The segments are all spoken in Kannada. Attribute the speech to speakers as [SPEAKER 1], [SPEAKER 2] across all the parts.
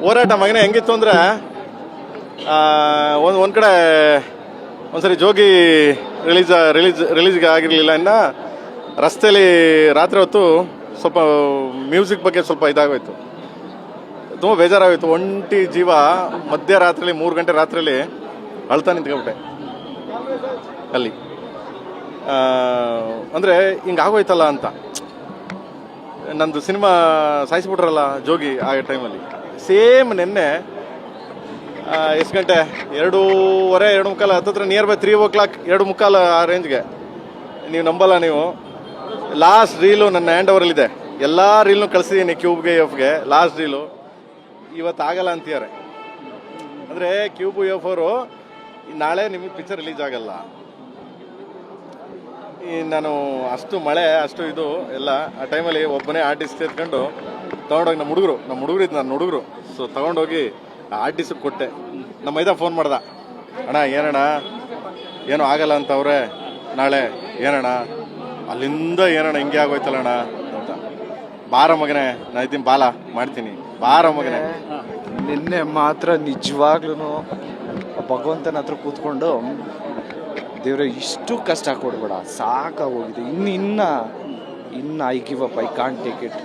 [SPEAKER 1] ಹೋರಾಟ ಮಗನೇ ಹೆಂಗಿತ್ತು ಅಂದರೆ ಒಂದು ಕಡೆ ಒಂದ್ಸರಿ ಜೋಗಿ ರಿಲೀಸ್ಗೆ ಆಗಿರಲಿಲ್ಲ. ಇನ್ನು ರಸ್ತೆಯಲ್ಲಿ ರಾತ್ರಿ ಹೊತ್ತು ಸ್ವಲ್ಪ ಮ್ಯೂಸಿಕ್ ಬಗ್ಗೆ ಸ್ವಲ್ಪ ಇದಾಗೋಯ್ತು, ತುಂಬ ಬೇಜಾರಾಗೋಯ್ತು. ಒಂಟಿ ಜೀವ ಮಧ್ಯರಾತ್ರಿಲಿ 3 ಗಂಟೆ ರಾತ್ರಿಯಲ್ಲಿ ಅಳ್ತಾ ನಿಂತ್ಕೊಂಡ್ಬಿಟ್ಟೆ ಅಲ್ಲಿ. ಅಂದರೆ ಹಿಂಗಾಗೋಯ್ತಲ್ಲ ಅಂತ. ನಂದು ಸಿನಿಮಾ ಸಾಯಿಸ್ಬಿಟ್ರಲ್ಲ ಜೋಗಿ ಆ ಟೈಮಲ್ಲಿ. ಸೇಮ್ ನೆನ್ನೆ ಎಷ್ಟು ಗಂಟೆ 2:15 2:45 ಹತ್ತತ್ರ ನಿಯರ್ ಬೈ 3 o'clock 2:45 ಆ ರೇಂಜ್ಗೆ. ನೀವು ನಂಬಲ್ಲ ನೀವು, ಲಾಸ್ಟ್ ರೀಲು ನನ್ನ ಹ್ಯಾಂಡ್ ಓವರಲ್ಲಿದೆ. ಎಲ್ಲ ರೀಲ್ನು ಕಳಿಸಿದ್ದೀನಿ ಕ್ಯೂಬ್ಗೆ ಎಫ್ಗೆ. ಲಾಸ್ಟ್ ರೀಲು ಇವತ್ತು ಆಗಲ್ಲ ಅಂತಿದ್ದಾರೆ. ಅಂದರೆ ಕ್ಯೂಬ್ ಎಫ್ ಅವರು ನಾಳೆ ನಿಮಗೆ ಪಿಕ್ಚರ್ ರಿಲೀಸ್ ಆಗಲ್ಲ. ನಾನು ಅಷ್ಟು ಮಳೆ ಅಷ್ಟು ಇದು ಎಲ್ಲ ಆ ಟೈಮಲ್ಲಿ ಒಬ್ಬನೇ ಆರ್ಟಿಸ್ಟ್ ಎತ್ಕೊಂಡು ತೊಗೊಂಡೋಗಿ ನಮ್ಮ ಹುಡುಗರು ಇದ್ದು ನನ್ನ ಹುಡುಗರು. ಸೊ ತೊಗೊಂಡೋಗಿ ಆರ್ಟಿಸ್ಟಿಗೆ ಕೊಟ್ಟೆ. ನಮ್ಮ ಮೈದ ಫೋನ್ ಮಾಡ್ದ, ಅಣ್ಣ ಏನಣ್ಣ ಏನೋ ಆಗಲ್ಲ ಅಂತ ಅವ್ರೆ ನಾಳೆ, ಏನಣ್ಣ ಅಲ್ಲಿಂದ ಏನಣ್ಣ ಹಿಂಗೆ ಆಗೋಯ್ತಲ್ಲಣ್ಣ ಅಂತ. ಬಾರ ಮಗನೇ ನಾ ಇದ್ದೀನಿ, ಬಾಲ ಮಾಡ್ತೀನಿ, ಬಾರ ಮಗನೇ.
[SPEAKER 2] ನಿನ್ನೆ ಮಾತ್ರ ನಿಜವಾಗ್ಲೂ ಭಗವಂತನ ಹತ್ರ ಕೂತ್ಕೊಂಡು ದೇವ್ರೆ ಇಷ್ಟು ಕಷ್ಟ ಕೊಡ್ಬೇಡ, ಸಾಕಾಗೋಗಿದೆ, ಇನ್ನು I give up, I can't take it,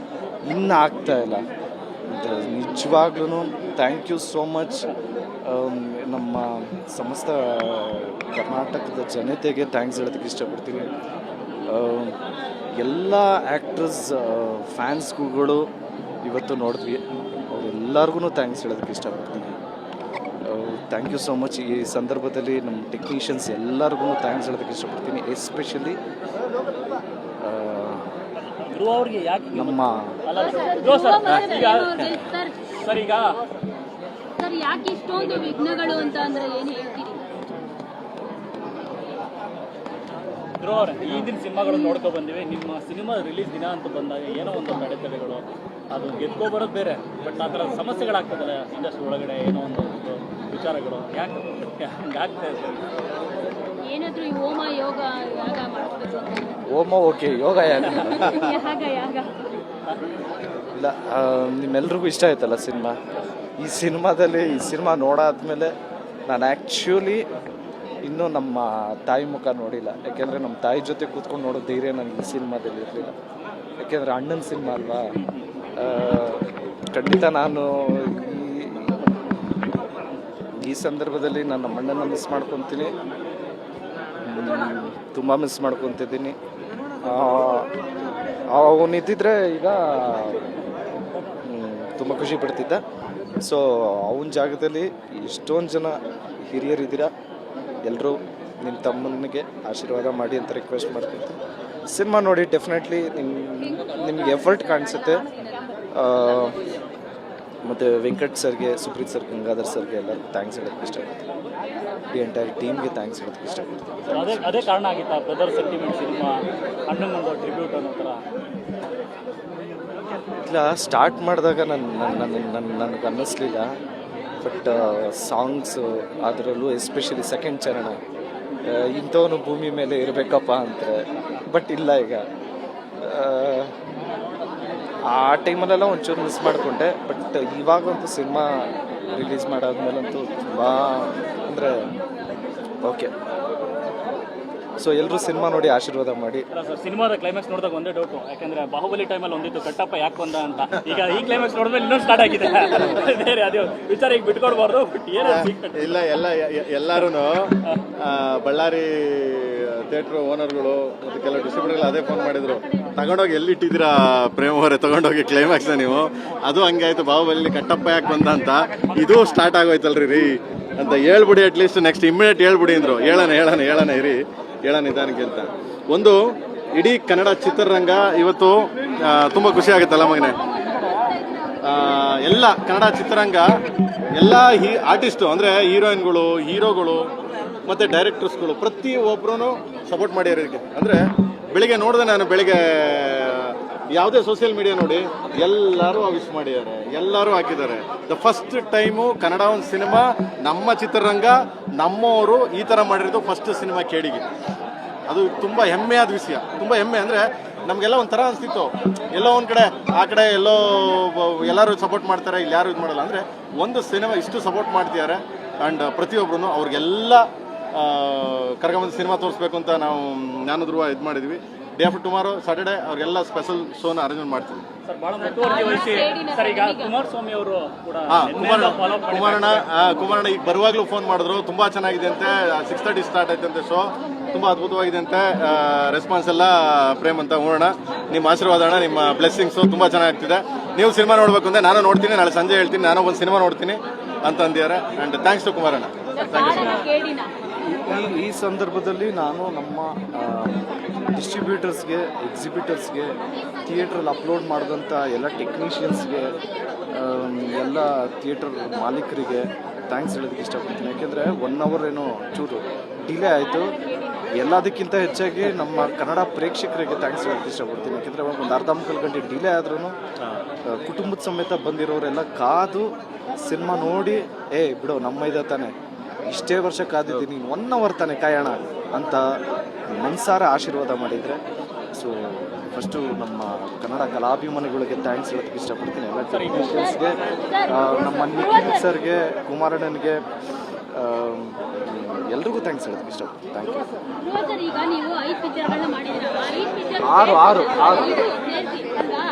[SPEAKER 2] ಇನ್ನು ಆಗ್ತಾ ಇಲ್ಲ ಅಂತ. ನಿಜವಾಗ್ಲೂ ಥ್ಯಾಂಕ್ ಯು ಸೋ ಮಚ್. ನಮ್ಮ ಸಮಸ್ತ ಕರ್ನಾಟಕದ ಜನತೆಗೆ ಥ್ಯಾಂಕ್ಸ್ ಹೇಳೋದಕ್ಕೆ ಇಷ್ಟಪಡ್ತೀನಿ. ಎಲ್ಲ ಆ್ಯಕ್ಟರ್ಸ್ ಫ್ಯಾನ್ಸ್ಗಳು ಇವತ್ತು ನೋಡಿದ್ವಿ, ಅವರೆಲ್ಲರಿಗೂ ಥ್ಯಾಂಕ್ಸ್ ಹೇಳೋದಕ್ಕೆ ಇಷ್ಟಪಡ್ತೀನಿ. Thank you so much. ಈ ಸಂದರ್ಭದಲ್ಲಿ ನಮ್ಮ ಟೆಕ್ನಿಷಿಯನ್ಸ್ ಎಲ್ಲರಿಗೂ ಥ್ಯಾಂಕ್ಸ್ ಹೇಳೋದಕ್ಕೆ ಇಷ್ಟಪಡ್ತೀನಿ. ಎಸ್ಪೆಷಲಿ ನಮ್ಮ
[SPEAKER 3] ಯಾಕೆ ಇಷ್ಟೊಂದು ವಿಘ್ನಗಳು ಅಂತ ಅಂದ್ರೆ ಏನು ಹೇಳ್ತೀರಿ?
[SPEAKER 4] ಈ ದಿನ ಸಿನಿಮಾಗಳು ನೋಡ್ಕೊ ಬಂದಿವಿ. ನಿಮ್ಮ ಸಿನಿಮಾ ರಿಲೀಸ್ ದಿನ ಅಂತ ಬಂದಾಗ ಏನೋ ಒಂದು ಅಡೆತಡೆಗಳು, ಅದು ಗೆದ್ಕೊ ಬರೋದು ಬೇರೆ, ಬಟ್ ಆ ಥರ ಸಮಸ್ಯೆಗಳಾಗ್ತದಲ್ಲ ಇಂಡಸ್ಟ್ರಿ ಒಳಗಡೆ, ಏನೋ ಒಂದು ವಿಚಾರಗಳು ಯಾಕೆ ಹಂಗಾಗ್ತಾ ಇದೆ?
[SPEAKER 3] ಏನಾದರೂ ಈ ಹೋಮ ಯೋಗ ಯಾಗ ಮಾಡಿಸ್ಬೇಕು?
[SPEAKER 2] ಹೋಮ ಓಕೆ, ಯೋಗ ಯಾಗ ಇಲ್ಲ. ನಿಮ್ಮೆಲ್ರಿಗೂ ಇಷ್ಟ ಆಯ್ತಲ್ಲ ಸಿನಿಮಾ. ಈ ಸಿನಿಮಾ ನೋಡಾದ್ಮೇಲೆ ನಾನು ಆ್ಯಕ್ಚುಲಿ ಇನ್ನೂ ನಮ್ಮ ತಾಯಿ ಮುಖ ನೋಡಿಲ್ಲ. ಯಾಕೆಂದರೆ ನಮ್ಮ ತಾಯಿ ಜೊತೆ ಕೂತ್ಕೊಂಡು ನೋಡೋ ಧೈರ್ಯ ನನಗೆ ಈ ಸಿನಿಮಾದಲ್ಲಿ ಇರಲಿಲ್ಲ. ಯಾಕೆಂದರೆ ಅಣ್ಣನ ಸಿನಿಮಾ ಅಲ್ವಾ. ಖಂಡಿತ ನಾನು ಈ ಸಂದರ್ಭದಲ್ಲಿ ನನ್ನ ಅಣ್ಣನ ಮಿಸ್ ಮಾಡ್ಕೊತೀನಿ, ತುಂಬ ಮಿಸ್ ಮಾಡ್ಕೊತಿದ್ದೀನಿ. ಅವನಿದ್ದಿದ್ರೆ ಈಗ ತುಂಬ ಖುಷಿ ಪಡ್ತಿದ್ದ. ಸೊ ಅವನ ಜಾಗದಲ್ಲಿ ಎಷ್ಟೊಂದು ಜನ ಹಿರಿಯರಿದ್ದೀರಾ, ಎಲ್ಲರೂ ನಿಮ್ಮ ತಮ್ಮನಿಗೆ ಆಶೀರ್ವಾದ ಮಾಡಿ ಅಂತ ರಿಕ್ವೆಸ್ಟ್ ಮಾಡ್ತೀನಿ. ಸಿನಿಮಾ ನೋಡಿ ಡೆಫಿನೆಟ್ಲಿ ನಿಮ್ಗೆ ಎಫರ್ಟ್ ಕಾಣಿಸುತ್ತೆ. ಮತ್ತು ವೆಂಕಟ್ ಸರ್ಗೆ, ಸುಪ್ರೀತ್ ಸರ್, ಗಂಗಾಧರ್ ಸರ್ಗೆ ಎಲ್ಲರಿಗೂ ಥ್ಯಾಂಕ್ಸ್ ಹೇಳೋಕ್ಕೆ ಇಷ್ಟಪಡ್ತೀನಿ. ಈ ಎಂಟೈರ್ ಟೀಮ್ಗೆ ಥ್ಯಾಂಕ್ಸ್ ಹೇಳೋಕ್ಕೆ ಇಷ್ಟಪಡ್ತೀನಿ.
[SPEAKER 4] ಅದೇ ಕಾರಣ ಆಗಿತ್ತಾ ಬ್ರದರ್ ಸೆಂಟಿಮೆಂಟ್ ಸಿನಿಮಾ ಅಣ್ಣನೊಂದು ಟ್ರಿಬ್ಯೂಟ್ ಅನ್ನೋ ಥರ?
[SPEAKER 2] ಇಲ್ಲ, ಸ್ಟಾರ್ಟ್ ಮಾಡಿದಾಗ ನನಗೆ ಅನ್ನಿಸ್ಲಿಲ್ಲ. ಬಟ್ ಸಾಂಗ್ಸು ಅದರಲ್ಲೂ ಎಸ್ಪೆಷಲಿ ಸೆಕೆಂಡ್ ಚರಣ, ಇಂಥವನು ಭೂಮಿ ಮೇಲೆ ಇರಬೇಕಪ್ಪ ಅಂತಾರೆ. ಬಟ್ ಇಲ್ಲ, ಈಗ ಆ ಟೈಮಲ್ಲೆಲ್ಲ ಒಂಚೂರು ಮಿಸ್ ಮಾಡಿಕೊಂಡೆ. ಬಟ್ ಇವಾಗಂತೂ ಸಿನಿಮಾ ರಿಲೀಸ್ ಮಾಡಾದ್ಮೇಲಂತೂ ತುಂಬ ಅಂದರೆ ಓಕೆ. ಸೊ ಎಲ್ಲರೂ ಸಿನಿಮಾ ನೋಡಿ ಆಶೀರ್ವಾದ ಮಾಡಿ.
[SPEAKER 4] ಸಿನಿಮಾದ ಕ್ಲೈಮ್ಯಾಕ್ಸ್ ನೋಡಿದಾಗ ಒಂದೇ ಡೌಟು, ಯಾಕಂದ್ರೆ ಬಾಹುಬಲಿ ಟೈಮಲ್ಲಿ ಒಂದಿತ್ತು ಕಟ್ಟಪ್ಪ ಯಾಕೆ ಬಂದ ಅಂತ. ಈಗ ಈ ಕ್ಲೈಮ್ಯಾಕ್ಸ್ ನೋಡಿದ್ಮೇಲೆ ಇನ್ನೊಂದು ಸ್ಟಾರ್ಟ್ ಆಗಿದೆ ಬೇರೆ. ಅದು ವಿಚಾರ ಈಗ ಬಿಟ್ಕೊಡ್ಬಾರ್ದು. ಬಟ್
[SPEAKER 1] ಇಲ್ಲ, ಎಲ್ಲರೂ ಬಳ್ಳಾರಿ ಥಿಯೇಟ್ರ್ ಓನರ್ಗಳು ಮತ್ತು ಕೆಲವು ಡಿಸ್ಟ್ರಿಬ್ಯೂಟರ್ಗಳು ಅದೇ ಫೋನ್ ಮಾಡಿದ್ರು, ತಗೊಂಡೋಗಿ ಎಲ್ಲಿಟ್ಟಿದ್ದೀರಾ ಪ್ರೇಮ್ ಅವರೇ, ತಗೊಂಡೋಗಿ ಕ್ಲೈಮ್ಯಾಕ್ಸ್ನ ನೀವು. ಅದು ಹಂಗೆ ಆಯಿತು, ಬಾಹುಬಲಿ ಕಟ್ಟಪ್ಪ ಯಾಕೆ ಬಂದ ಅಂತ. ಇದು ಸ್ಟಾರ್ಟ್ ಆಗೋಯ್ತಲ್ರಿ ಅಂತ ಹೇಳ್ಬಿಡಿ, ಅಟ್ಲೀಸ್ಟ್ ನೆಕ್ಸ್ಟ್ ಇಮ್ಮಿಡಿಯೇಟ್ ಹೇಳ್ಬಿಡಿ ಅಂದರು. ಹೇಳೋಣ ಇರಿ, ಹೇಳೋಣ ನಿಧಾನಕ್ಕೆ ಅಂತ. ಒಂದು ಇಡೀ ಕನ್ನಡ ಚಿತ್ರರಂಗ ಇವತ್ತು ತುಂಬ ಖುಷಿ ಆಗುತ್ತಲ್ಲ ಮಗನೇ. ಎಲ್ಲ ಕನ್ನಡ ಚಿತ್ರರಂಗ ಎಲ್ಲ ಆರ್ಟಿಸ್ಟು ಅಂದರೆ ಹೀರೋಯಿನ್ಗಳು, ಹೀರೋಗಳು ಮತ್ತು ಡೈರೆಕ್ಟರ್ಸ್ಗಳು ಪ್ರತಿಯೊಬ್ಬರೂ ಸಪೋರ್ಟ್ ಮಾಡ್ಯಾರ. ಅಂದರೆ ಬೆಳಿಗ್ಗೆ ನೋಡಿದೆ ನಾನು, ಬೆಳಿಗ್ಗೆ ಯಾವುದೇ ಸೋಷಿಯಲ್ ಮೀಡಿಯಾ ನೋಡಿ ಎಲ್ಲರೂ ವಿಶ್ ಮಾಡಿದ್ದಾರೆ, ಎಲ್ಲರೂ ಹಾಕಿದ್ದಾರೆ. ದ ಫಸ್ಟ್ ಟೈಮು ಕನ್ನಡ ಒಂದು ಸಿನಿಮಾ, ನಮ್ಮ ಚಿತ್ರರಂಗ ನಮ್ಮವರು ಈ ಥರ ಮಾಡಿರೋದು ಫಸ್ಟ್ ಸಿನಿಮಾ ಕೇಡಿಗೆ. ಅದು ತುಂಬ ಹೆಮ್ಮೆಯಾದ ವಿಷಯ. ತುಂಬ ಹೆಮ್ಮೆ ಅಂದರೆ ನಮಗೆಲ್ಲ ಒಂಥರ ಅನಿಸ್ತಿತ್ತು, ಎಲ್ಲೋ ಒಂದು ಕಡೆ ಆ ಕಡೆ ಎಲ್ಲೋ ಎಲ್ಲರೂ ಸಪೋರ್ಟ್ ಮಾಡ್ತಾರೆ, ಇಲ್ಲಿ ಯಾರು ಇದು ಮಾಡಲ್ಲ. ಅಂದರೆ ಒಂದು ಸಿನಿಮಾ ಇಷ್ಟು ಸಪೋರ್ಟ್ ಮಾಡ್ತಿದ್ದಾರೆ ಆ್ಯಂಡ್ ಪ್ರತಿಯೊಬ್ಬರು ಅವ್ರಿಗೆಲ್ಲ ಕರ್ಕೊಂಬಂದು ಸಿನಿಮಾ ತೋರಿಸ್ಬೇಕು ಅಂತ ನಾನು ಧ್ರುವ ಇದು ಮಾಡಿದ್ವಿ. ಡೇ ಆಫ್ಟರ್ ಟುಮಾರೋ ಸಾಟರ್ಡೆ ಅವ್ರಿಗೆಲ್ಲ ಸ್ಪೆಷಲ್ ಶೋನ ಅರೇಂಜ್ ಮಾಡ್ತೀವಿ.
[SPEAKER 4] ಸರ್ ಬಹಳ ಮುತುವರ್ಜಿ ವಹಿಸಿ ಸರ್ ಈಗ ಕುಮಾರಸ್ವಾಮಿ ಅವರು ಕೂಡ
[SPEAKER 1] ಕುಮಾರಣ್ಣ ಈಗ ಬರುವಾಗಲೂ ಫೋನ್ ಮಾಡಿದ್ರು, ತುಂಬ ಚೆನ್ನಾಗಿದೆ ಅಂತೆ, 6:30 ಸ್ಟಾರ್ಟ್ ಆಯ್ತಂತೆ ಶೋ, ತುಂಬ ಅದ್ಭುತವಾಗಿದೆ ಅಂತೆ, ರೆಸ್ಪಾನ್ಸ್ ಎಲ್ಲ ಪ್ರೇಮ್ ಅಂತ. ನೋಡೋಣ, ನಿಮ್ಮ ಆಶೀರ್ವಾದ ಅಣ್ಣ, ನಿಮ್ಮ ಬ್ಲೆಸ್ಸಿಂಗ್ಸು ತುಂಬ ಚೆನ್ನಾಗ್ತಿದೆ. ನೀವು ಸಿನಿಮಾ ನೋಡಬೇಕು ಅಂದರೆ ನಾನು ನೋಡ್ತೀನಿ, ನಾಳೆ ಸಂಜೆ ಹೇಳ್ತೀನಿ, ನಾನು ಒಂದು ಸಿನಿಮಾ ನೋಡ್ತೀನಿ ಅಂತ ಅಂದಿದ್ದಾರೆ. ಆ್ಯಂಡ್ ಥ್ಯಾಂಕ್ಸ್ ಟು ಕುಮಾರಣ್ಣ.
[SPEAKER 2] ಈ ಸಂದರ್ಭದಲ್ಲಿ ನಾನು ನಮ್ಮ ಡಿಸ್ಟ್ರಿಬ್ಯೂಟರ್ಸ್ಗೆ, ಎಕ್ಸಿಬಿಟರ್ಸ್ಗೆ, ಥಿಯೇಟ್ರಲ್ಲಿ ಅಪ್ಲೋಡ್ ಮಾಡಿದಂಥ ಎಲ್ಲ ಟೆಕ್ನಿಷಿಯನ್ಸ್ಗೆ, ಎಲ್ಲ ಥಿಯೇಟರ್ ಮಾಲೀಕರಿಗೆ ಥ್ಯಾಂಕ್ಸ್ ಹೇಳೋದಕ್ಕೆ ಇಷ್ಟಪಡ್ತೀನಿ. ಯಾಕೆಂದರೆ 1 hour ಏನೋ ಚೂರು ಡಿಲೇ ಆಯಿತು. ಎಲ್ಲದಕ್ಕಿಂತ ಹೆಚ್ಚಾಗಿ ನಮ್ಮ ಕನ್ನಡ ಪ್ರೇಕ್ಷಕರಿಗೆ ಥ್ಯಾಂಕ್ಸ್ ಹೇಳೋದಕ್ಕೆ ಇಷ್ಟಪಡ್ತೀನಿ. ಯಾಕೆಂದರೆ ಒಂದು ಅರ್ಧ ಮುಕ್ಕಾಲು ಗಂಟೆ ಡಿಲೇ ಆದ್ರೂ ಕುಟುಂಬದ ಸಮೇತ ಬಂದಿರೋರೆಲ್ಲ ಕಾದು ಸಿನಿಮಾ ನೋಡಿ, ಬಿಡು ನಮ್ಮ ಇದೆ ತಾನೆ, ಇಷ್ಟೇ ವರ್ಷ ಕಾದಿದ್ದೀನಿ, 1 hour ತಾನೆ ಕಾಯೋಣ ಅಂತ ಮನಸಾರ ಆಶೀರ್ವಾದ ಮಾಡಿದರೆ. ಸೊ ಫಸ್ಟು ನಮ್ಮ ಕನ್ನಡ ಕಲಾಭಿಮಾನಿಗಳಿಗೆ ಥ್ಯಾಂಕ್ಸ್ ಹೇಳೋದಕ್ಕೆ ಇಷ್ಟಪಡ್ತೀನಿ. ಎಲ್ಲ ಟೆಕ್ನಿಷಿಯನ್ಸ್ಗೆ, ನಮ್ಮ ನಿಖಿಲ್ ಸರ್ಗೆ, ಕುಮಾರಣ್ಣನಿಗೆ, ಎಲ್ರಿಗೂ ಥ್ಯಾಂಕ್ಸ್ ಹೇಳೋದಕ್ಕೆ ಇಷ್ಟಪಡ್ತೀನಿ. Thank you.
[SPEAKER 3] ಈಗ ನೀವು 5 ಪಿಕ್ಚರ್ಗಳನ್ನ ಮಾಡಿದ್ದೀರಾ, 5 ಪಿಕ್ಚರ್
[SPEAKER 2] ಆರು
[SPEAKER 3] ಸೇರಿಸಿ ಅಲ್ವಾ?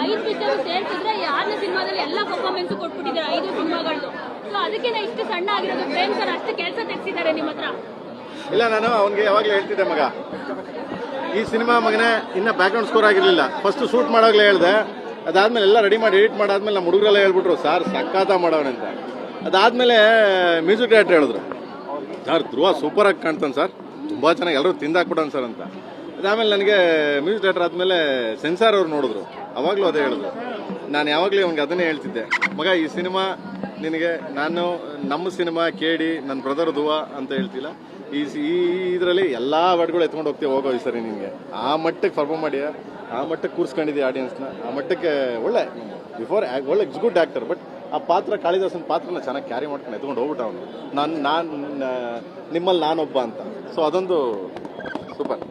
[SPEAKER 3] 5 ಪಿಕ್ಚರ್ ಸೇರಿಸಿದ್ರೆ ಯಾರನ್ನ ಸಿನಿಮಾದಲ್ಲಿ ಎಲ್ಲ ಪರ್ಫಾರ್ಮೆನ್ಸ್ ಕೊಟ್ಬಿಟ್ಟಿದ್ದಾರೆ 5 ಸಿನಿಮಾಗಳದ್ದು. ಸೊ ಅದಕ್ಕೆ ಇಷ್ಟು ಸಣ್ಣ ಆಗಿರೋದು. ಪ್ರೇಮ್ ಸರ್ ಅಷ್ಟು ಕೆಲಸ ತೆಗ್ಸಿದ್ದಾರೆ ನಿಮ್ಮ ಹತ್ರ.
[SPEAKER 1] ಇಲ್ಲ, ನಾನು ಅವನಿಗೆ ಯಾವಾಗಲೂ ಹೇಳ್ತಿದ್ದೆ, ಮಗ ಈ ಸಿನಿಮಾ ಮಗನೇ ಇನ್ನೂ ಬ್ಯಾಕ್ಗ್ರೌಂಡ್ ಸ್ಕೋರ್ ಆಗಿರಲಿಲ್ಲ, ಫಸ್ಟ್ ಶೂಟ್ ಮಾಡೋಗ್ಲೇ ಹೇಳಿದೆ. ಅದಾದಮೇಲೆ ಎಲ್ಲ ರೆಡಿ ಮಾಡಿ ಎಡಿಟ್ ಮಾಡಾದ್ಮೇಲೆ ನಮ್ಮ ಹುಡುಗರೆಲ್ಲ ಹೇಳ್ಬಿಟ್ರು, ಸರ್ ಸಕ್ಕಾತ ಮಾಡೋಣಂತ. ಅದಾದಮೇಲೆ ಮ್ಯೂಸಿಕ್ ಡೈರೆಕ್ಟರ್ ಹೇಳಿದ್ರು, ಸರ್ ಧ್ರುವ ಸೂಪರಾಗಿ ಕಾಣ್ತಾನೆ ಸರ್, ತುಂಬ ಚೆನ್ನಾಗಿ ಎಲ್ಲರೂ ತಿಂದಾಕ್ಬಿಡೋಣ ಸರ್ ಅಂತ. ಅದಾದಮೇಲೆ ನನಗೆ ಮ್ಯೂಸಿಕ್ ಡೈರೆಕ್ಟರ್ ಆದಮೇಲೆ ಸೆನ್ಸಾರ್ ಅವ್ರು ನೋಡಿದ್ರು, ಅವಾಗಲೂ ಅದೇ ಹೇಳಿದ್ರು. ನಾನು ಯಾವಾಗಲೂ ಅವ್ನಿಗೆ ಅದನ್ನೇ ಹೇಳ್ತಿದ್ದೆ, ಮಗ ಈ ಸಿನಿಮಾ ನಿನಗೆ ನಾನು ನಮ್ಮ ಸಿನಿಮಾ ಕೇಳಿ ನನ್ನ ಬ್ರದರ್ ಧ್ರುವ ಅಂತ ಹೇಳ್ತಿಲ್ಲ, ಈ ಇದರಲ್ಲಿ ಎಲ್ಲ ವರ್ಡ್ಗಳು ಎತ್ಕೊಂಡು ಹೋಗೋ ಈ ಸರಿ ನಿನಗೆ ಆ ಮಟ್ಟಕ್ಕೆ ಪರ್ಫಾರ್ಮ್ ಮಾಡಿ, ಆ ಮಟ್ಟಕ್ಕೆ ಕೂರಿಸ್ಕೊಂಡಿದ್ದೆ ಆಡಿಯನ್ಸ್ನ, ಆ ಮಟ್ಟಕ್ಕೆ ಒಳ್ಳೆ ಒಳ್ಳೆ ಗುಡ್ ಆ್ಯಕ್ಟರ್. ಬಟ್ ಆ ಪಾತ್ರ, ಕಾಳಿದಾಸನ ಪಾತ್ರನ ಚೆನ್ನಾಗಿ ಕ್ಯಾರಿ ಮಾಡ್ಕೊಂಡು ಎತ್ಕೊಂಡು ಹೋಗ್ಬಿಟ್ಟ ಅವನು. ನಾನು ನಿಮ್ಮಲ್ಲಿ ನಾನೊಬ್ಬ ಅಂತ. ಸೊ ಅದೊಂದು ಸೂಪರ್.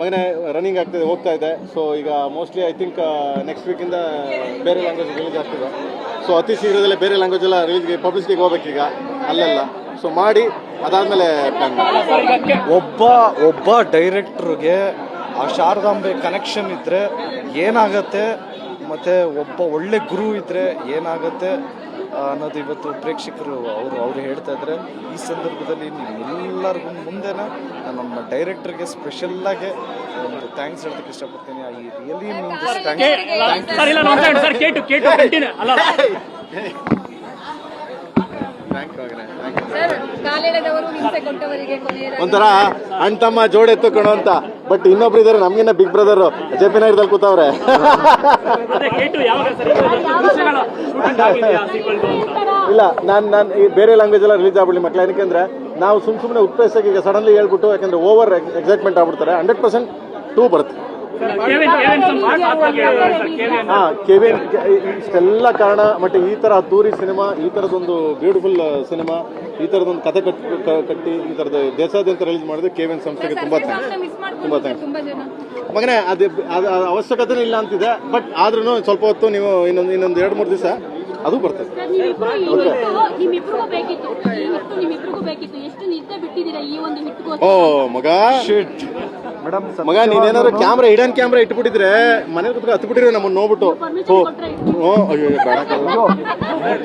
[SPEAKER 1] ಮಗನೇ ರನ್ನಿಂಗ್ ಆಗ್ತಿದೆ, ಹೋಗ್ತಾ ಇದೆ. ಸೊ ಈಗ ಮೋಸ್ಟ್ಲಿ ಐ ಥಿಂಕ್ ನೆಕ್ಸ್ಟ್ ವೀಕಿಂದ ಬೇರೆ ಲ್ಯಾಂಗ್ವೇಜ್ ರಿಲೀಸ್ ಆಗ್ತಿದೆ. ಸೊ ಅತಿ ಶೀಘ್ರದಲ್ಲೇ ಬೇರೆ ಲ್ಯಾಂಗ್ವೇಜ್ ಎಲ್ಲ ರಿಲೀಸ್ಗೆ ಪಬ್ಲಿಷ್ಗೆ ಹೋಗ್ಬೇಕೀಗ ಅಲ್ಲೆಲ್ಲ. ಸೊ ಮಾಡಿ ಅದಾದಮೇಲೆ
[SPEAKER 2] ಒಬ್ಬ ಡೈರೆಕ್ಟ್ರಿಗೆ ಆ ಶಾರದಾಂಬೆ ಕನೆಕ್ಷನ್ ಇದ್ದರೆ ಏನಾಗತ್ತೆ, ಮತ್ತು ಒಬ್ಬ ಒಳ್ಳೆ ಗುರು ಇದ್ದರೆ ಏನಾಗತ್ತೆ ಅನ್ನೋದು ಇವತ್ತು ಪ್ರೇಕ್ಷಕರು ಅವರು ಹೇಳ್ತಾ ಇದ್ದಾರೆ. ಈ ಸಂದರ್ಭದಲ್ಲಿ ನಿಮ್ಮೆಲ್ಲರಿಗೂ ಮುಂದೆ ನಮ್ಮ ಡೈರೆಕ್ಟರ್ಗೆ ಸ್ಪೆಷಲ್ಲಾಗಿ ಒಂದು ಥ್ಯಾಂಕ್ಸ್ ಹೇಳೋದಕ್ಕೆ ಇಷ್ಟಪಡ್ತೀನಿ. ಐ ರಿಯಲಿ ಮೀನ್ ದಿಸ್
[SPEAKER 1] ಒಂಥರ ಅಣ್ಣ ತಮ್ಮ ಜೋಡಿ ಎತ್ತುಕೊಳೋ ಅಂತ. ಬಟ್ ಇನ್ನೊಬ್ರು ಇದಾರೆ ನಮ್ಗಿನ್ನ ಬಿಗ್ ಬ್ರದರ್, ಜೆ.ಪಿ. ನಗರದಲ್ಲಿ ಕೂತವ್ರೆ. ಇಲ್ಲ, ನಾನು ಈ ಬೇರೆ ಲ್ಯಾಂಗ್ವೇಜ್ ಎಲ್ಲ ರಿಲೀಸ್ ಆಗ್ಬಿಡ್ಲಿ ಮಕ್ಳು. ಏನಕ್ಕೆ ನಾವು ಸುಮ್ಮನೆ ಉತ್ಪ್ರೇಸಾಗಿ ಈಗ ಸಡನ್ಲಿ ಹೇಳ್ಬಿಟ್ಟು, ಯಾಕಂದ್ರೆ ಓವರ್ ಎಕ್ಸೈಟ್ಮೆಂಟ್ ಆಗ್ಬಿಡ್ತಾರೆ. 100% 2 ಬರುತ್ತೆ. ಕೆವಿನ್ ಇಷ್ಟೆಲ್ಲ ಕಾರಣ. ಬಟ್ ಈ ಥರ ಅದ್ದೂರಿ ಸಿನಿಮಾ, ಈ ಥರದೊಂದು ಬ್ಯೂಟಿಫುಲ್ ಸಿನಿಮಾ, ಈ ಥರದೊಂದು ಕತೆ ಕಟ್ಟಿ ಈ ಥರದ ದೇಶಾದ್ಯಂತ ರಿಲೀಸ್ ಮಾಡಿದ್ರೆ ಕೆವಿನ್ ಸಂಸ್ಥೆಗೆ ತುಂಬ ಥ್ಯಾಂಕ್ಸ್. ಮಗನೇ ಅದು ಅವಶ್ಯಕತೆ ಇಲ್ಲ ಅಂತಿದೆ. ಬಟ್ ಆದ್ರೂ ಸ್ವಲ್ಪ ಹೊತ್ತು ನೀವು ಇನ್ನೊಂದು 2-3 ದಿವಸ ಅದು ಬರ್ತದೆ. ಓ ಮಗ ಮಗ ನೀನೇನಾದ್ರು ಕ್ಯಾಮ್ರಾ ಹಿಡನ್ ಕ್ಯಾಮ್ರಾ ಇಟ್ಬಿಟ್ಟಿದ್ರೆ ಮನೆ ಕುತ್ಕೊಂಡು ಹತ್ಬಿಟ್ಟಿದ್ರೆ ನಮ್ಮನ್ನು ನೋಡ್ಬಿಟ್ಟು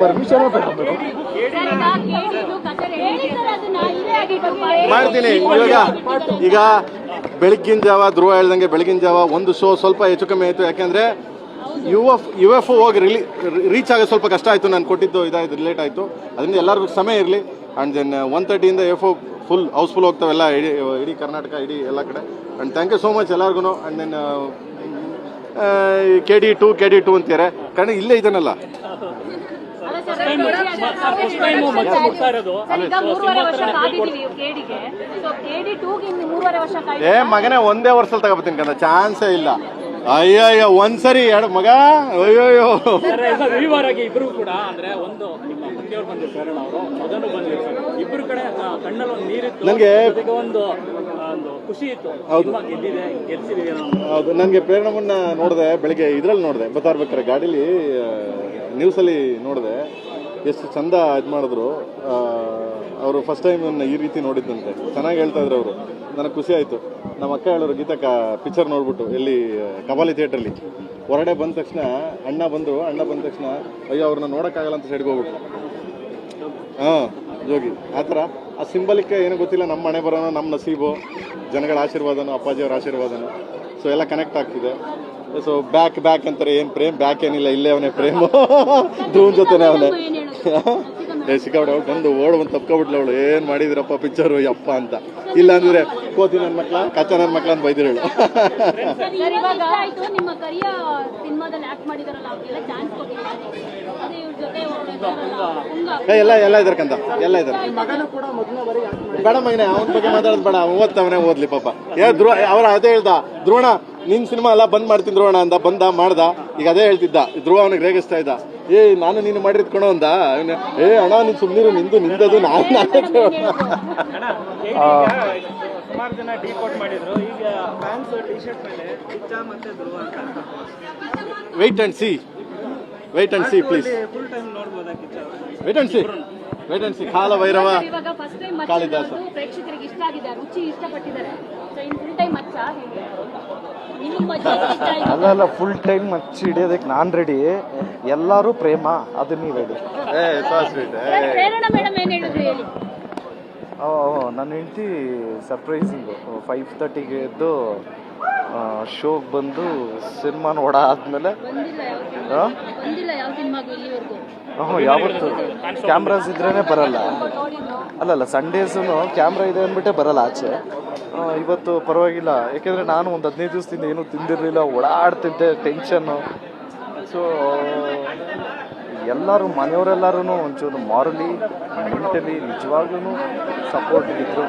[SPEAKER 1] ಪರ್ಮಿಷನ್ ಮಾಡ್ತೀನಿ. ಈಗ ಬೆಳಗ್ಗಿನ ಜಾವ ಧ್ರುವ ಹೇಳ್ದಂಗೆ ಬೆಳಗಿನ ಜಾವ ಒಂದು ಶೋ ಸ್ವಲ್ಪ ಹೆಚ್ಚು ಕಮ್ಮಿ ಆಯಿತು. ಯಾಕೆಂದರೆ UFO ಹೋಗಿ ರೀಚ್ ಆಗೋದು ಸ್ವಲ್ಪ ಕಷ್ಟ ಆಯಿತು. ನಾನು ಕೊಟ್ಟಿದ್ದು ಇದಾಯಿತು, ಲೇಟ್ ಆಯಿತು. ಅದರಿಂದ ಎಲ್ಲರಿಗೂ ಸಮಯ ಇರಲಿ. And then 1:30 UFO full housefull ಹೋಗ್ತಾವೆಲ್ಲ, ಇಡೀ ಕರ್ನಾಟಕ, ಇಡೀ ಎಲ್ಲ ಕಡೆ. And thank you so much ಎಲ್ಲರಿಗೂ. ಆ್ಯಂಡ್ ದೆನ್ KD2 ಅಂತಾರೆ, ಕಾರಣ ಇಲ್ಲೇ ಇದನ್ನಲ್ಲ. ಮಗನೇ ಒಂದೇ ವರ್ಷದಲ್ಲಿ ತಗೋಬತ್ತೀನಿ ಕಂದ, ಚಾನ್ಸೇ ಇಲ್ಲ. ಅಯ್ಯಯ್ಯ ಒಂದ್ಸರಿ ಎರಡು ಮಗ ಅಯ್ಯೋಯ್ಯೋ.
[SPEAKER 4] ಇಬ್ರು ಕೂಡ ಅಂದ್ರೆ ಒಂದು ನಿಮ್ಮ ಮಂದಿಯವ್ರು ಬಂದಿರ್ತಾರೆ, ಅವರು ಮೊದಲು ಬಂದಿರ್ತಾರೆ, ಇಬ್ರು ಕಡೆ ಕಣ್ಣಲ್ಲಿ ಒಂದು ನೀರಿತ್ತು.
[SPEAKER 1] ನನಗೆ
[SPEAKER 4] ಒಂದು ಖುಷಿ ಇತ್ತು
[SPEAKER 1] ಹೌದು.
[SPEAKER 4] ಸಿನಿಮಾ ಗೆಲ್ಸಿದೀವಿ ಅನ್ನೋ ಒಂದು.
[SPEAKER 1] ಹೌದು, ನನಗೆ ಪ್ರೇರಣಮನ್ನ ನೋಡಿದೆ ಬೆಳಿಗ್ಗೆ ಇದ್ರಲ್ಲಿ ನೋಡಿದೆ, ಬರ್ತಾ ಇರ್ಬೇಕಾರೆ ಗಾಡೀಲಿ ನ್ಯೂಸಲ್ಲಿ ನೋಡಿದೆ ಎಷ್ಟು ಚಂದ ಇದು ಮಾಡಿದ್ರು. ಅವರು ಫಸ್ಟ್ ಟೈಮ್ ಈ ರೀತಿ ನೋಡಿದ್ದಂತೆ, ಚೆನ್ನಾಗಿ ಹೇಳ್ತಾ ಇದ್ರು ಅವರು. ನನಗೆ ಖುಷಿ ಆಯಿತು. ನಮ್ಮ ಅಕ್ಕ ಹೇಳೋರು ಗೀತಕ್ಕ ಪಿಕ್ಚರ್ ನೋಡ್ಬಿಟ್ಟು ಎಲ್ಲಿ ಕಬಾಲಿ ಥಿಯೇಟ್ರಲ್ಲಿ ಹೊರಗಡೆ ಬಂದ ತಕ್ಷಣ ಅಣ್ಣ ಬಂದ ತಕ್ಷಣ ಅಯ್ಯೋ ಅವ್ರನ್ನ ನೋಡೋಕ್ಕಾಗಲ್ಲ ಅಂತ ಸೈಡ್ಗೆ ಹೋಗ್ಬಿಟ್ರು. ಹಾಂ, ಜೋಗಿ ಆ ಥರ ಆ ಸಿಂಬಲಿಕ್ ಏನೋ ಗೊತ್ತಿಲ್ಲ, ನಮ್ಮ ಮನೆ ಬರೋನೋ ನಮ್ಮ ನಸೀಬು, ಜನಗಳ ಆಶೀರ್ವಾದನೋ ಅಪ್ಪಾಜಿಯವ್ರ ಆಶೀರ್ವಾದನೋ, ಸೊ ಎಲ್ಲ ಕನೆಕ್ಟ್ ಆಗ್ತಿದೆ. ಸೊ ಬ್ಯಾಕ್ ಅಂತಾರೆ, ಏನು ಪ್ರೇಮ್ ಬ್ಯಾಕ್ ಏನಿಲ್ಲ, ಇಲ್ಲೇ ಅವನೇ ಪ್ರೇಮು ಧ್ರುವನ್ ಜೊತೆನೇ ಅವನೇ.
[SPEAKER 3] ಏನ್ ಹೇಳೋದು
[SPEAKER 1] ಸಿಕ್ಕಾಬಿಡ ಅವಳು ಬಂದು ಓಡ್ಬಂದು ತಪ್ಕೊಬಿಟ್ಲು ಅವಳು, ಏನು ಮಾಡಿದ್ರಪ್ಪ ಪಿಕ್ಚರು ಯಪ್ಪ ಅಂತ. ಇಲ್ಲ ಅಂದ್ರೆ ಕೋತಿ ನನ್ನ ಮಕ್ಳ ಕಚ್ಚ ನನ್ನ ಮಕ್ಳ ಅಂತ ಬೈದಿರಳು.
[SPEAKER 3] ಸರ್, ಇವಾಗ ಆಯ್ತು ನಿಮ್ಮ ಕರಿಯ ಸಿನಿಮಾದಲ್ಲಿ ಆಕ್ಟ್ ಮಾಡಿದಾರಲ್ಲ ಅವ್ರಿಗೆಲ್ಲ ಚಾನ್ಸ್ ಕೊಟ್ಟಿಲ್ಲ, ಅದೇ ಇವ್ರ ಜೊತೆ
[SPEAKER 1] ಎಲ್ಲ ಇದಾರ್ಕಂತ ಎಲ್ಲ ಇದಾರೆ. ಬೇಡ ಮಗನೇ, ಅವನ ಬಗ್ಗೆ ಮಾತಾಡೋದು ಬೇಡ, ಓದ್ತವನೇ ಓದ್ಲಿ ಪಾಪ. ಧ್ರುವ ಅವ್ರ ಅದೇ ಹೇಳ್ದ, ಧ್ರುವಣ ನಿನ್ ಸಿನಿಮಾ ಎಲ್ಲ ಬಂದ್ ಮಾಡ್ತೀನಿ ಧ್ರುವಣ ಅಂತ ಮಾಡ್ದ. ಈಗ ಅದೇ ಹೇಳ್ತಿದ್ದ ಧ್ರುವ, ಅವನಿಗೆ ರೇಗಿಸ್ತಾ ಇದ್ದ, ನಾನು ನೀನು ಮಾಡಿರ್ತ್ಕೊಳೋ ಅಂದ. ಅಣ್ಣ ನೀನು ಸುಮ್ಮನಿರು, ನಿಂದದು ನಾನು
[SPEAKER 4] ಸುಮಾರು ಜನ ಡಿಕೋಡ್ ಮಾಡಿದ್ರು. ಈಗ ಫ್ಯಾನ್ಸ್ ಟಿ ಶರ್ಟ್ ಮೇಲೆ ಕಿಚ್ಚ ಮತ್ತೆ ಧ್ರುವ ಅಂತ
[SPEAKER 1] wait and see please,
[SPEAKER 4] full time ನೋಡ್ಬೋದಾ Kichcha?
[SPEAKER 1] Wait and see Kaala Bhairava
[SPEAKER 3] ಇವಾಗ ಫಸ್ಟ್ ಟೈಮ್
[SPEAKER 1] ಕಾಳಿದಾಸ.
[SPEAKER 3] ಪ್ರೇಕ್ಷಕರಿಗೆ ಇಷ್ಟ ಆಗಿದೆ, ರುಚಿ ಇಷ್ಟಪಟ್ಟಿದ್ದಾರೆ. ಸೊ ಇನ್ ಫುಲ್ ಟೈಮ್ ಮಚ್ಚ ಹೇಗೆ ನಿಮ್ಗೆ ಮಚ್ಚ ಇಷ್ಟ ಆಯ್ತು?
[SPEAKER 2] ಅಲ್ಲ ಫುಲ್ ಟೈಮ್ ಮಚ್ಚಿ ಹಿಡಿಯೋದಕ್ಕೆ ನಾನು ರೆಡಿ, ಎಲ್ಲರೂ ಪ್ರೇಮ ಅದು ನೀವು ರೆಡಿ.
[SPEAKER 3] ಪ್ರೇರಣಾ ಮೇಡಮ್ ಏನ್ ಹೇಳಿದ್ರು ಹೇಳಿ.
[SPEAKER 2] ನನ್ನ ಹೆಂಡತಿ ಸರ್ಪ್ರೈಸಿಂಗು 5:30ಗೆ ಎದ್ದು ಶೋಗೆ ಬಂದು ಸಿನಿಮಾ ನೋಡ ಆದಮೇಲೆ
[SPEAKER 3] ಬಂದಿಲ್ಲ ಯಾವ ಸಿನಿಮಾಗೂ ಇಲ್ಲಿವರೆಗೂ.
[SPEAKER 2] ಯಾವತ್ತು ಕ್ಯಾಮ್ರಾಸ್ ಇದ್ರೇ ಬರಲ್ಲ. ಅಲ್ಲಲ್ಲ ಸಂಡೇಸು ಕ್ಯಾಮ್ರಾ ಇದೆ ಅಂದ್ಬಿಟ್ಟೆ ಬರಲ್ಲ ಆಚೆ. ಇವತ್ತು ಪರವಾಗಿಲ್ಲ, ಯಾಕೆಂದರೆ ನಾನು ಒಂದು 15 ದಿವಸದಿಂದ ಏನೂ ತಿಂದಿರಲಿಲ್ಲ, ಓಡಾಡ್ತಿದ್ದೆ, ಟೆನ್ಷನ್ನು. ಸೊ ಎಲ್ಲರೂ ಮನೆಯವರೆಲ್ಲರೂ ಒಂಚೂರು ಮಾರಲಿ ಮೆಂಟಲಿ ನಿಜವಾಗ್ಲೂ ಸಪೋರ್ಟ್ ಇದ್ದರು.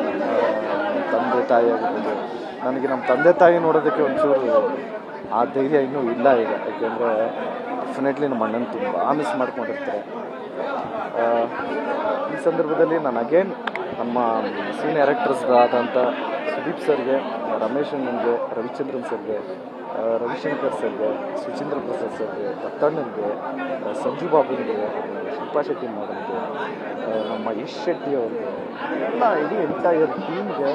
[SPEAKER 2] ತಂದೆ ತಾಯಿ ಆಗಿರ್ಬೋದು, ನನಗೆ ನಮ್ಮ ತಂದೆ ತಾಯಿ ನೋಡೋದಕ್ಕೆ ಒಂಚೂರು ಆ ಧೈರ್ಯ ಇನ್ನೂ ಇಲ್ಲ ಈಗ. ಯಾಕೆಂದರೆ ಡೆಫಿನೆಟ್ಲಿ ನಮ್ಮ ಅಣ್ಣನ ತುಂಬ ಮಿಸ್ ಮಾಡ್ಕೊಂಡಿರ್ತಾರೆ. ಈ ಸಂದರ್ಭದಲ್ಲಿ ನಾನು ಅಗೇನ್ ನಮ್ಮ ಸೀನಿಯರ್ ಆ್ಯಕ್ಟರ್ಸ್ಗಳಾದಂಥ ಸುದೀಪ್ ಸರ್ಗೆ, ರಮೇಶ್ ಅಣ್ಣನಿಗೆ, ರವಿಚಂದ್ರನ್ ಸರ್ಗೆ, ರವಿಶಂಕರ್ ಸರ್ಗೆ, ಸುಚೀಂದ್ರ ಪ್ರಸಾದ್ ಸರ್ಗೆ, ದತ್ತಣ್ಣನಿಗೆ, ಸಂಜು ಬಾಬುನಿಗೆ, ಶಿಲ್ಪಾ ಶೆಟ್ಟಿ ಮಾಡೋನಿಗೆ, ನಮ್ಮ ಯಶ್ ಶೆಟ್ಟಿ ಅವ್ರಿಗೆ, ಎಲ್ಲ ಇಡೀ ಎಂಟೈರ್ ಟೀಮ್ಗೆ